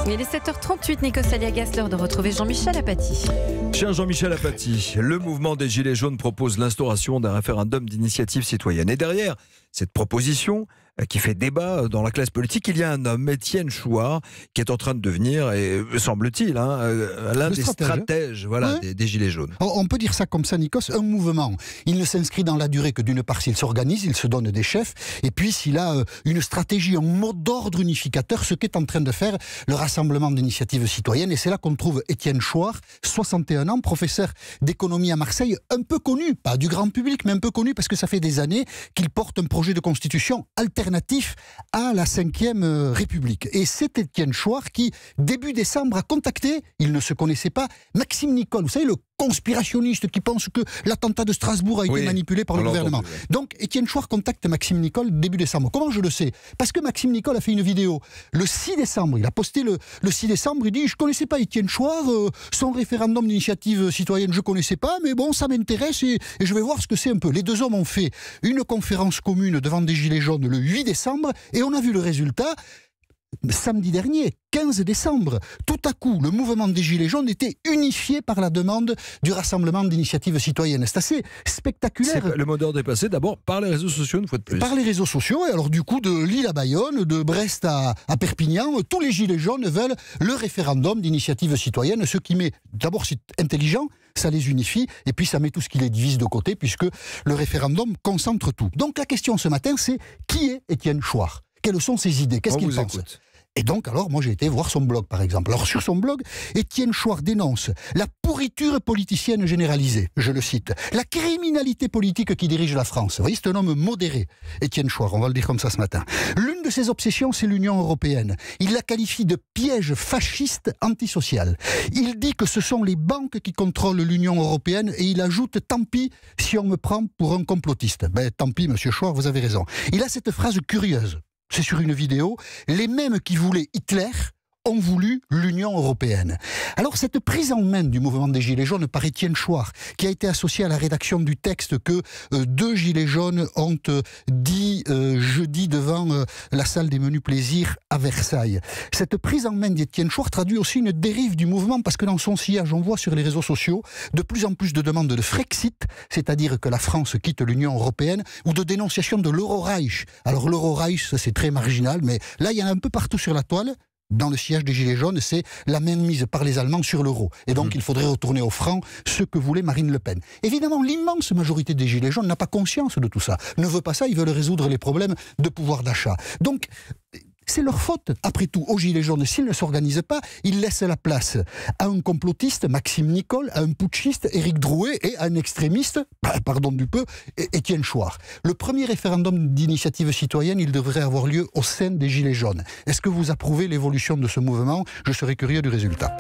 Il est 7h38, Nikos Aliagas, l'heure de retrouver Jean-Michel Apathy. Cher Jean-Michel Apathy, le mouvement des Gilets jaunes propose l'instauration d'un référendum d'initiative citoyenne. Et derrière cette proposition qui fait débat dans la classe politique, il y a un homme, Étienne Chouard, qui est en train de devenir, et semble-t-il, l'un des stratèges des Gilets jaunes. On peut dire ça comme ça, Nikos, un mouvement. Il ne s'inscrit dans la durée que d'une part s'il s'organise, il se donne des chefs, et puis s'il a une stratégie, un mot d'ordre unificateur, ce qu'est en train de faire le Rassemblement d'initiative citoyenne. Et c'est là qu'on trouve Étienne Chouard, 61 ans, professeur d'économie à Marseille, un peu connu, pas du grand public, mais un peu connu parce que ça fait des années qu'il porte un projet de constitution alternatif à la 5e République. Et c'est Étienne Chouard qui, début décembre, a contacté, il ne se connaissait pas, Maxime Nicol, vous savez, le conspirationniste qui pense que l'attentat de Strasbourg a été manipulé par le gouvernement. Donc Étienne Chouard contacte Maxime Nicol début décembre. Comment je le sais? Parce que Maxime Nicol a fait une vidéo le 6 décembre. Il a posté le 6 décembre. Il dit: je ne connaissais pas Étienne Chouard, son référendum d'initiative citoyenne, je ne connaissais pas, mais bon, ça m'intéresse et je vais voir ce que c'est un peu. Les deux hommes ont fait une conférence commune devant des Gilets jaunes le 8 décembre et on a vu le résultat. Samedi dernier, 15 décembre, tout à coup, le mouvement des Gilets jaunes était unifié par la demande du Rassemblement d'initiative citoyenne. C'est assez spectaculaire. Le mot d'ordre est passé d'abord par les réseaux sociaux, une fois de plus. Par les réseaux sociaux, et alors du coup, de Lille à Bayonne, de Brest à Perpignan, tous les Gilets jaunes veulent le référendum d'initiative citoyenne, ce qui met, d'abord c'est intelligent, ça les unifie, et puis ça met tout ce qui les divise de côté, puisque le référendum concentre tout. Donc la question ce matin, c'est: qui est Étienne Chouard? Quelles sont ses idées? Qu'est-ce qu'il pense? Et donc, alors, moi j'ai été voir son blog, par exemple. Alors, sur son blog, Étienne Chouard dénonce la pourriture politicienne généralisée, je le cite, la criminalité politique qui dirige la France. Vous voyez, c'est un homme modéré, Étienne Chouard, on va le dire comme ça ce matin. L'une de ses obsessions, c'est l'Union européenne. Il la qualifie de piège fasciste antisocial. Il dit que ce sont les banques qui contrôlent l'Union européenne et il ajoute: tant pis si on me prend pour un complotiste. Ben, tant pis, monsieur Chouard, vous avez raison. Il a cette phrase curieuse. C'est sur une vidéo: les mêmes qui voulaient Hitler ont voulu l'Union européenne. Alors cette prise en main du mouvement des Gilets jaunes par Étienne Chouard, qui a été associé à la rédaction du texte que deux Gilets jaunes ont dit jeudi devant la salle des menus plaisirs à Versailles. Cette prise en main d'Étienne Chouard traduit aussi une dérive du mouvement, parce que dans son sillage, on voit sur les réseaux sociaux de plus en plus de demandes de Frexit, c'est-à-dire que la France quitte l'Union européenne, ou de dénonciation de l'Euro-Reich. Alors l'Euro-Reich, ça c'est très marginal, mais là il y en a un peu partout sur la toile. Dans le sillage des Gilets jaunes, c'est la mainmise par les Allemands sur l'euro. Et donc, il faudrait retourner au franc, ce que voulait Marine Le Pen. Évidemment, l'immense majorité des Gilets jaunes n'a pas conscience de tout ça. Ne veut pas ça, ils veulent résoudre les problèmes de pouvoir d'achat. Donc, c'est leur faute, après tout, aux Gilets jaunes. S'ils ne s'organisent pas, ils laissent la place à un complotiste, Maxime Nicol, à un putschiste, Éric Drouet, et à un extrémiste, pardon du peu, Étienne Chouard. Le premier référendum d'initiative citoyenne, il devrait avoir lieu au sein des Gilets jaunes. Est-ce que vous approuvez l'évolution de ce mouvement? Je serais curieux du résultat.